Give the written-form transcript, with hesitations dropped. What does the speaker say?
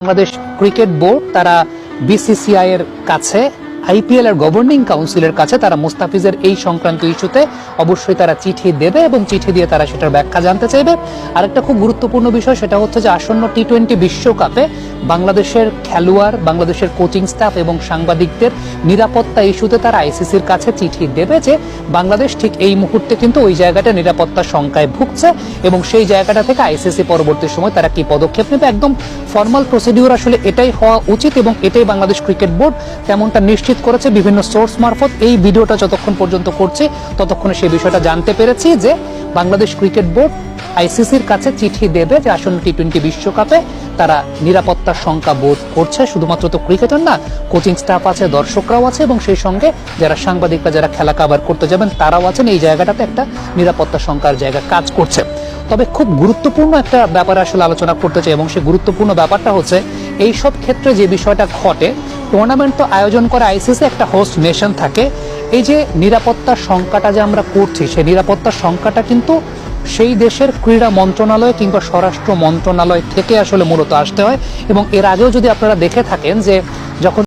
Bangladesh cricket board তারা BCCI এর কাছে আইপিএল এর গভর্নিং কাউন্সিলের কাছে তারা মুস্তাফিজের এই সংক্রান্ত ইস্যুতে অবশ্যই তারা চিঠি দেবে এবং চিঠি দিয়ে তারা সেটার ব্যাখ্যা জানতে চাইবে। আরেকটা খুব গুরুত্বপূর্ণ বিষয় সেটা হচ্ছে যে আসন্ন টি-20 বিশ্বকাপে বাংলাদেশের খেলোয়াড়, বাংলাদেশের কোচিং স্টাফ এবং সাংবাদিকদের নিরাপত্তা ইস্যুতে তারা আইসিসির কাছে চিঠি দেবে যে বাংলাদেশ ঠিক এই মুহূর্তে কিন্তু ওই জায়গাটা নিরাপত্তা শঙ্কায় ভুগছে এবং সেই জায়গাটা থেকে আইসিসি পরবর্তী সময় তারা কি পদক্ষেপ নেবে। একদম ফর্মাল প্রসিডিউর আসলে এটাই হওয়া উচিত এবং এটাই বাংলাদেশ ক্রিকেট বোর্ড তেমনটা নিশ্চিত করেছে বিভিন্ন সোর্স মারফত। এই ভিডিওটা যতক্ষণ পর্যন্ত করছে ততক্ষণে সেই বিষয়টা জানতে পেরেছি যে বাংলাদেশ ক্রিকেট বোর্ড আইসিসির কাছে চিঠি দেবে যে আসন্ন টি-20 বিশ্বকাপে তারা নিরাপত্তার শঙ্কা বোধ করছে। শুধুমাত্র তো ক্রিকেটার না, কোচিং স্টাফ আছে, দর্শকরাও আছে এবং সেই সঙ্গে যারা সাংবাদিকরা যারা খেলা কাভার করতে যাবেন তারাও আছেন। এই জায়গাটাতে একটা নিরাপত্তা শঙ্কার জায়গা কাজ করছে। তবে খুব গুরুত্বপূর্ণ একটা ব্যাপারে আসলে আলোচনা করতে চাই এবং সেই গুরুত্বপূর্ণ ব্যাপারটা হচ্ছে এই সব ক্ষেত্রে যে বিষয়টা ঘটে, টুর্নামেন্ট তো আয়োজন করে আইসিসি, একটা হোস্ট নেশন থাকে। এই যে নিরাপত্তার শঙ্কাটা যে আমরা করছি সেই নিরাপত্তার শঙ্কাটা কিন্তু সেই দেশের ক্রীড়া মন্ত্রণালয় কিংবা স্বরাষ্ট্র মন্ত্রণালয় থেকে আসলে মূলত আসতে হয়। এবং এর আগেও যদি আপনারা দেখে থাকেন যে যখন